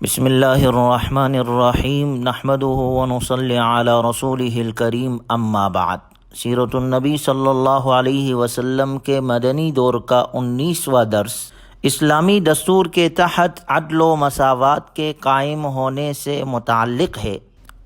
بسم اللہ الرحمن الرحیم نحمده ونصلی علی رسولہ الکریم اما بعد۔ سیرت النبی صلی اللہ علیہ وسلم کے مدنی دور کا 19واں درس اسلامی دستور کے تحت عدل و مساوات کے قائم ہونے سے متعلق ہے۔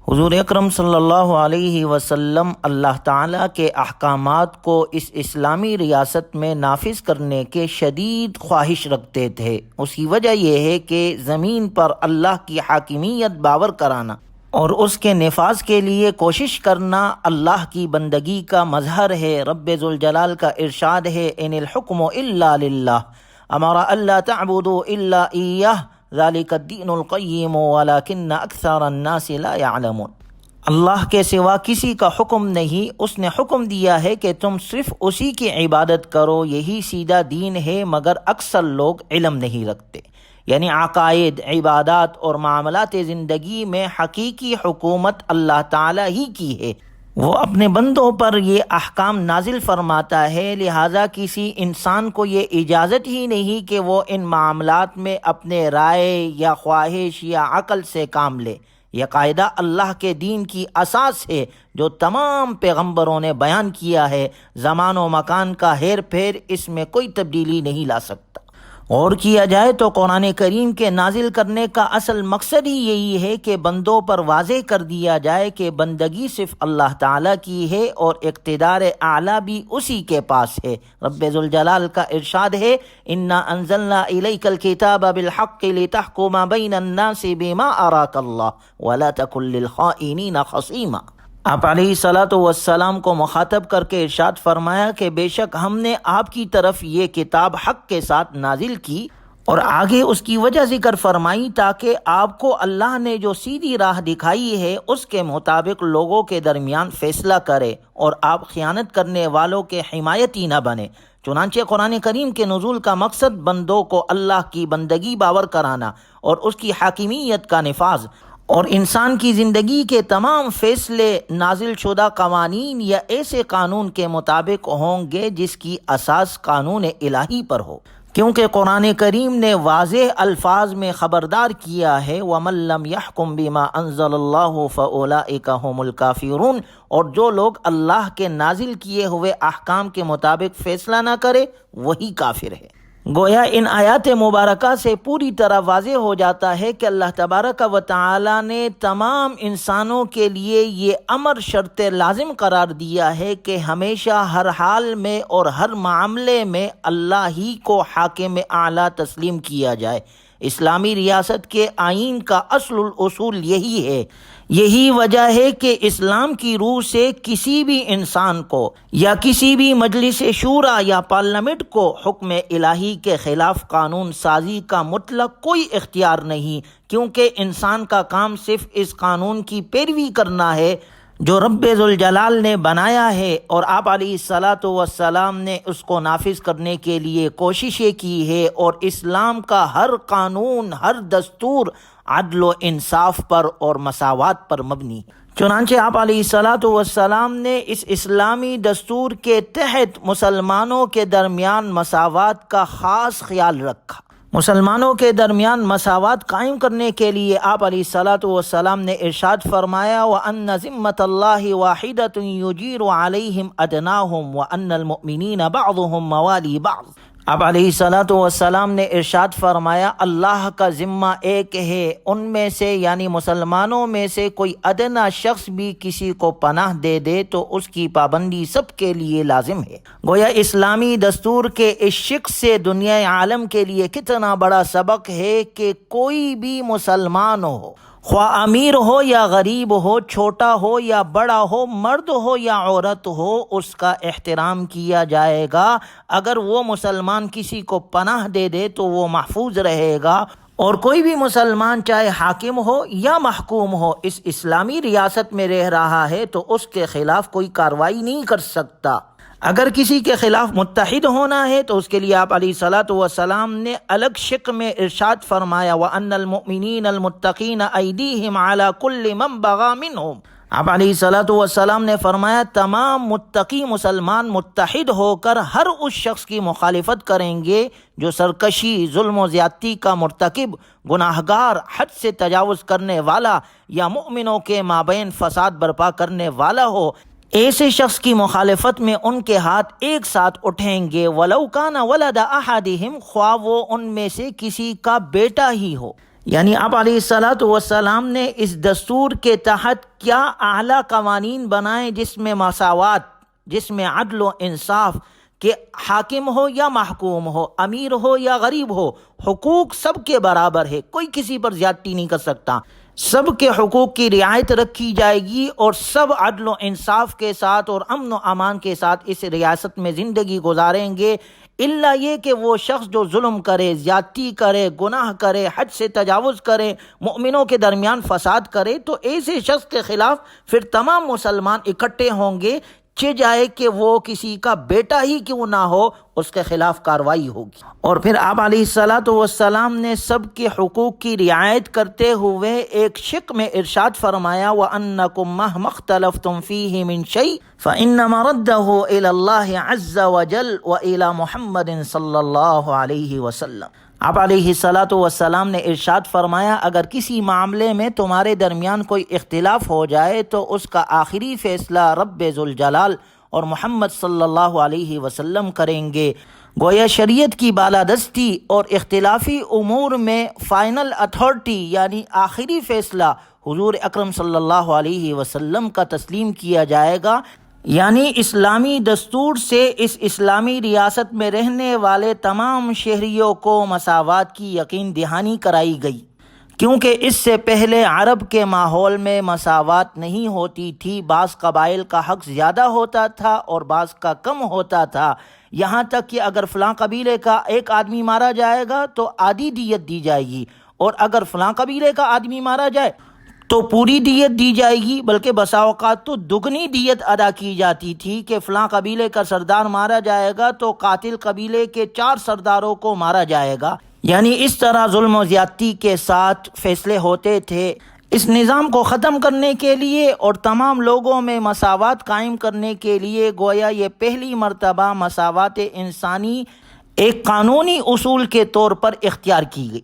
حضور اکرم صلی اللہ علیہ وسلم اللہ تعالیٰ کے احکامات کو اس اسلامی ریاست میں نافذ کرنے کے شدید خواہش رکھتے تھے۔ اس کی وجہ یہ ہے کہ زمین پر اللہ کی حاکمیت باور کرانا اور اس کے نفاذ کے لیے کوشش کرنا اللہ کی بندگی کا مظہر ہے۔ رب ذوالجلال کا ارشاد ہے، ان الحکم الا للہ امر الا تعبدوا الا ایہ ذالک الدین القیم ولکن اکثر الناس لا یعلمون۔ اللہ کے سوا کسی کا حکم نہیں، اس نے حکم دیا ہے کہ تم صرف اسی کی عبادت کرو، یہی سیدھا دین ہے، مگر اکثر لوگ علم نہیں رکھتے۔ یعنی عقائد، عبادات اور معاملات زندگی میں حقیقی حکومت اللہ تعالیٰ ہی کی ہے۔ وہ اپنے بندوں پر یہ احکام نازل فرماتا ہے، لہٰذا کسی انسان کو یہ اجازت ہی نہیں کہ وہ ان معاملات میں اپنے رائے یا خواہش یا عقل سے کام لے۔ یہ قاعدہ اللہ کے دین کی اساس ہے جو تمام پیغمبروں نے بیان کیا ہے۔ زمان و مکان کا ہیر پھیر اس میں کوئی تبدیلی نہیں لا سکتا۔ غور کیا جائے تو قرآن کریم کے نازل کرنے کا اصل مقصد ہی یہی ہے کہ بندوں پر واضح کر دیا جائے کہ بندگی صرف اللہ تعالیٰ کی ہے اور اقتدار اعلیٰ بھی اسی کے پاس ہے۔ رب ذوالجلال کا ارشاد ہے، انا انزلنا الیک الکتاب بالحق لتحکم بین الناس بما اراک اللہ ولا تکن للخائنین خصیما۔ آپ علیہ الصلاۃ والسلام کو مخاطب کر کے ارشاد فرمایا کہ بے شک ہم نے آپ کی طرف یہ کتاب حق کے ساتھ نازل کی، اور آگے اس کی وجہ ذکر فرمائی تاکہ آپ کو اللہ نے جو سیدھی راہ دکھائی ہے اس کے مطابق لوگوں کے درمیان فیصلہ کرے اور آپ خیانت کرنے والوں کے حمایتی نہ بنے۔ چنانچہ قرآن کریم کے نزول کا مقصد بندوں کو اللہ کی بندگی باور کرانا اور اس کی حاکمیت کا نفاذ اور انسان کی زندگی کے تمام فیصلے نازل شدہ قوانین یا ایسے قانون کے مطابق ہوں گے جس کی اساس قانون الہی پر ہو، کیونکہ قرآن کریم نے واضح الفاظ میں خبردار کیا ہے، وَمَن لَّمْ يَحْكُم بِمَا أَنزَلَ اللَّهُ فَأُولَٰئِكَ هُمُ الْكَافِرُونَ، اور جو لوگ اللہ کے نازل کیے ہوئے احکام کے مطابق فیصلہ نہ کرے وہی کافر ہے۔ گویا ان آیات مبارکہ سے پوری طرح واضح ہو جاتا ہے کہ اللہ تبارک و تعالی نے تمام انسانوں کے لیے یہ امر شرط لازم قرار دیا ہے کہ ہمیشہ ہر حال میں اور ہر معاملے میں اللہ ہی کو حاکم اعلیٰ تسلیم کیا جائے۔ اسلامی ریاست کے آئین کا اصل الاصول یہی ہے۔ یہی وجہ ہے کہ اسلام کی روح سے کسی بھی انسان کو یا کسی بھی مجلس شورا یا پارلیمنٹ کو حکم الہی کے خلاف قانون سازی کا مطلق کوئی اختیار نہیں، کیونکہ انسان کا کام صرف اس قانون کی پیروی کرنا ہے جو رب ذوالجلال نے بنایا ہے، اور آپ علیہ الصلاۃ والسلام نے اس کو نافذ کرنے کے لیے کوششیں کی ہے، اور اسلام کا ہر قانون، ہر دستور عدل و انصاف پر اور مساوات پر مبنی ہے۔ چنانچہ آپ علیہ الصلاۃ والسلام نے اس اسلامی دستور کے تحت مسلمانوں کے درمیان مساوات کا خاص خیال رکھا۔ مسلمانوں کے درمیان مساوات قائم کرنے کے لیے آپ علیہ الصلاۃ والسلام نے ارشاد فرمایا، وَأَنَّ ذِمَّةَ اللَّهِ وَاحِدَةٌ يُجِيرُ عَلَيْهِمْ أَدْنَاهُمْ وَأَنَّ الْمُؤْمِنِينَ بَعْضُهُمْ مَوَالِي بَعْضٍ۔ اب علیہ الصلاۃ والسلام نے ارشاد فرمایا، اللہ کا ذمہ ایک ہے، ان میں سے یعنی مسلمانوں میں سے کوئی ادنا شخص بھی کسی کو پناہ دے دے تو اس کی پابندی سب کے لیے لازم ہے۔ گویا اسلامی دستور کے اس شق سے دنیا عالم کے لیے کتنا بڑا سبق ہے کہ کوئی بھی مسلمان ہو، خواہ امیر ہو یا غریب ہو، چھوٹا ہو یا بڑا ہو، مرد ہو یا عورت ہو، اس کا احترام کیا جائے گا۔ اگر وہ مسلمان کسی کو پناہ دے دے تو وہ محفوظ رہے گا، اور کوئی بھی مسلمان چاہے حاکم ہو یا محکوم ہو اس اسلامی ریاست میں رہ رہا ہے تو اس کے خلاف کوئی کارروائی نہیں کر سکتا۔ اگر کسی کے خلاف متحد ہونا ہے تو اس کے لیے آپ علیہ الصلاۃ والسلام نے الگ شق میں ارشاد فرمایا، وَأَنَّ الْمُؤْمِنِينَ الْمُتَّقِينَ أَيْدِيهِمْ عَلَى كُلِّ مَنْ بَغَى مِنْهُمْ۔ آپ علیہ الصلوۃ والسلام نے فرمایا تمام متقی مسلمان متحد ہو کر ہر اس شخص کی مخالفت کریں گے جو سرکشی، ظلم و زیادتی کا مرتکب، گناہگار، حد سے تجاوز کرنے والا یا مؤمنوں کے مابین فساد برپا کرنے والا ہو۔ ایسے شخص کی مخالفت میں ان کے ہاتھ ایک ساتھ اٹھیں گے، وَلَوْ كَانَ وَلَدَ أَحَدِهِمْ، خواہ وہ ان میں سے کسی کا بیٹا ہی ہو۔ یعنی آپ علیہ الصلوۃ والسلام نے اس دستور کے تحت کیا اعلیٰ قوانین بنائے، جس میں مساوات، جس میں عدل و انصاف، کہ حاکم ہو یا محکوم ہو، امیر ہو یا غریب ہو، حقوق سب کے برابر ہے، کوئی کسی پر زیادتی نہیں کر سکتا، سب کے حقوق کی رعایت رکھی جائے گی اور سب عدل و انصاف کے ساتھ اور امن و امان کے ساتھ اس ریاست میں زندگی گزاریں گے، الا یہ کہ وہ شخص جو ظلم کرے، زیادتی کرے، گناہ کرے، حد سے تجاوز کرے، مؤمنوں کے درمیان فساد کرے، تو ایسے شخص کے خلاف پھر تمام مسلمان اکٹھے ہوں گے، چاہے کہ وہ کسی کا بیٹا ہی کیوں نہ ہو، اس کے خلاف کارروائی ہوگی۔ اور پھر آپ علیہ الصلوۃ والسلام نے سب کے حقوق کی رعایت کرتے ہوئے ایک شق میں ارشاد فرمایا وَأَنَّكُمْ مَهْمَا اخْتَلَفْتُمْ فِيهِ مِنْ شَيْءٍ فَإِنَّ مَرَدَّهُ إِلَى اللَّهِ عَزَّ وَجَلَّ وَإِلَى مُحَمَّدٍ صلی اللہ علیہ وسلم۔ آپ علیہ الصلوۃ والسلام نے ارشاد فرمایا اگر کسی معاملے میں تمہارے درمیان کوئی اختلاف ہو جائے تو اس کا آخری فیصلہ رب ذوالجلال اور محمد صلی اللہ علیہ وسلم کریں گے۔ گویا شریعت کی بالادستی اور اختلافی امور میں فائنل اتھارٹی یعنی آخری فیصلہ حضور اکرم صلی اللہ علیہ وسلم کا تسلیم کیا جائے گا، یعنی اسلامی دستور سے اس اسلامی ریاست میں رہنے والے تمام شہریوں کو مساوات کی یقین دہانی کرائی گئی، کیونکہ اس سے پہلے عرب کے ماحول میں مساوات نہیں ہوتی تھی، بعض قبائل کا حق زیادہ ہوتا تھا اور بعض کا کم ہوتا تھا، یہاں تک کہ اگر فلاں قبیلے کا ایک آدمی مارا جائے گا تو آدھی دیت دی جائے گی، اور اگر فلاں قبیلے کا آدمی مارا جائے تو پوری دیت دی جائے گی، بلکہ بسا اوقات تو دگنی دیت ادا کی جاتی تھی کہ فلاں قبیلے کا سردار مارا جائے گا تو قاتل قبیلے کے 4 سرداروں کو مارا جائے گا، یعنی اس طرح ظلم و زیادتی کے ساتھ فیصلے ہوتے تھے۔ اس نظام کو ختم کرنے کے لیے اور تمام لوگوں میں مساوات قائم کرنے کے لیے گویا یہ پہلی مرتبہ مساوات انسانی ایک قانونی اصول کے طور پر اختیار کی گئی۔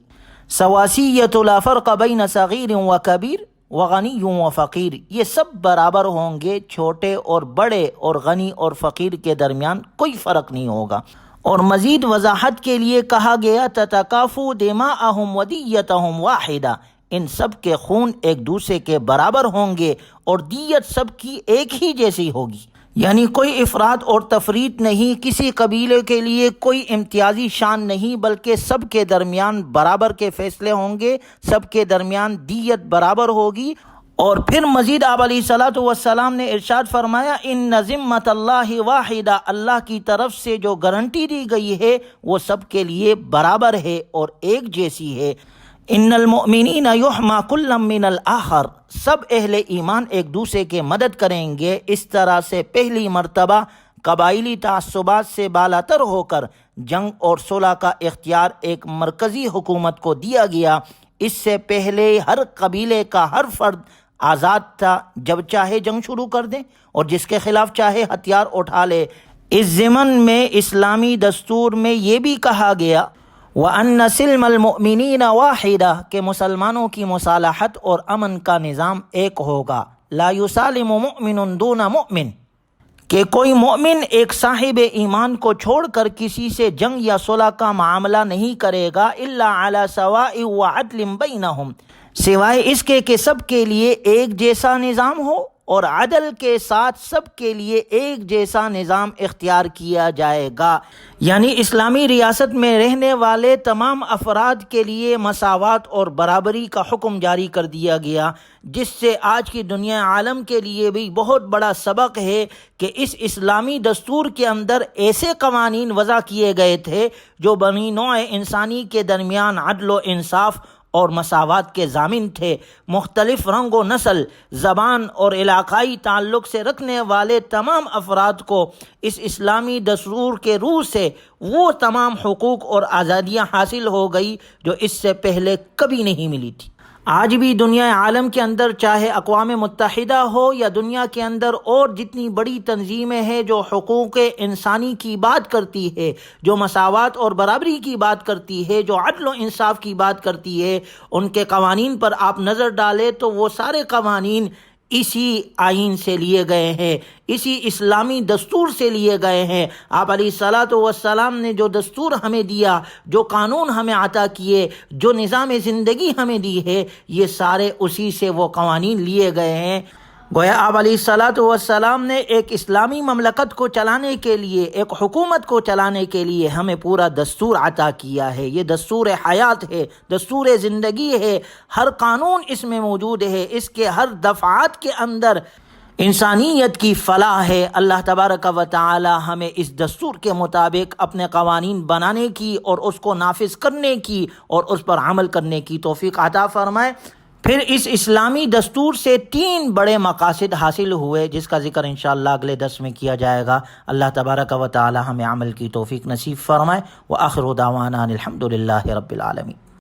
سواسیۃ لا فرق بین صغیر و کبیر وغنی و فقیر، یہ سب برابر ہوں گے، چھوٹے اور بڑے اور غنی اور فقیر کے درمیان کوئی فرق نہیں ہوگا۔ اور مزید وضاحت کے لیے کہا گیا تتکافؤ دماءہم ودیتہم واحدہ، ان سب کے خون ایک دوسرے کے برابر ہوں گے اور دیت سب کی ایک ہی جیسی ہوگی، یعنی کوئی افراط اور تفریط نہیں، کسی قبیلے کے لیے کوئی امتیازی شان نہیں، بلکہ سب کے درمیان برابر کے فیصلے ہوں گے، سب کے درمیان دیت برابر ہوگی۔ اور پھر مزید آپ علیہ الصلوۃ والسلام نے ارشاد فرمایا ان ذمۃ اللہ واحدہ، اللہ کی طرف سے جو گارنٹی دی گئی ہے وہ سب کے لیے برابر ہے اور ایک جیسی ہے۔ ان المؤمنین یحمی کل من الآخر، سب اہل ایمان ایک دوسرے کے مدد کریں گے۔ اس طرح سے پہلی مرتبہ قبائلی تعصبات سے بالاتر ہو کر جنگ اور صلح کا اختیار ایک مرکزی حکومت کو دیا گیا۔ اس سے پہلے ہر قبیلے کا ہر فرد آزاد تھا، جب چاہے جنگ شروع کر دے اور جس کے خلاف چاہے ہتھیار اٹھا لے۔ اس ضمن میں اسلامی دستور میں یہ بھی کہا گیا وَأَنَّ سِلْمَ الْمُؤْمِنِينَ وَاحِدَةٌ، کہ مسلمانوں کی مصالحت اور امن کا نظام ایک ہوگا۔ لا يسالم مؤمن دون مؤمن، کہ کوئی مومن ایک صاحب ایمان کو چھوڑ کر کسی سے جنگ یا صلح کا معاملہ نہیں کرے گا الا علی سواء وعدل بینہم، سوائے اس کے کہ سب کے لیے ایک جیسا نظام ہو اور عدل کے ساتھ سب کے لیے ایک جیسا نظام اختیار کیا جائے گا، یعنی اسلامی ریاست میں رہنے والے تمام افراد کے لیے مساوات اور برابری کا حکم جاری کر دیا گیا، جس سے آج کی دنیا عالم کے لیے بھی بہت بڑا سبق ہے کہ اس اسلامی دستور کے اندر ایسے قوانین وضع کیے گئے تھے جو بنی نوع انسانی کے درمیان عدل و انصاف اور مساوات کے ضامن تھے۔ مختلف رنگ و نسل، زبان اور علاقائی تعلق سے رکھنے والے تمام افراد کو اس اسلامی دستور کے روح سے وہ تمام حقوق اور آزادیاں حاصل ہو گئی جو اس سے پہلے کبھی نہیں ملی تھی۔ آج بھی دنیا عالم کے اندر چاہے اقوام متحدہ ہو یا دنیا کے اندر اور جتنی بڑی تنظیمیں ہیں جو حقوق انسانی کی بات کرتی ہے، جو مساوات اور برابری کی بات کرتی ہے، جو عدل و انصاف کی بات کرتی ہے، ان کے قوانین پر آپ نظر ڈالیں تو وہ سارے قوانین اسی آئین سے لیے گئے ہیں، اسی اسلامی دستور سے لیے گئے ہیں۔ آپ علیہ الصلاۃ والسلام نے جو دستور ہمیں دیا، جو قانون ہمیں عطا کیے، جو نظام زندگی ہمیں دی ہے، یہ سارے اسی سے وہ قوانین لیے گئے ہیں۔ گویا آپ علیہ الصلاۃ والسلام نے ایک اسلامی مملکت کو چلانے کے لیے، ایک حکومت کو چلانے کے لیے ہمیں پورا دستور عطا کیا ہے۔ یہ دستور حیات ہے، دستور زندگی ہے، ہر قانون اس میں موجود ہے، اس کے ہر دفعات کے اندر انسانیت کی فلاح ہے۔ اللہ تبارک و تعالی ہمیں اس دستور کے مطابق اپنے قوانین بنانے کی اور اس کو نافذ کرنے کی اور اس پر عمل کرنے کی توفیق عطا فرمائے۔ پھر اس اسلامی دستور سے 3 بڑے مقاصد حاصل ہوئے، جس کا ذکر انشاءاللہ اگلے درس میں کیا جائے گا۔ اللہ تبارک و تعالی ہمیں عمل کی توفیق نصیب فرمائے۔ وآخر دعوانا الحمد للہ رب العالمین۔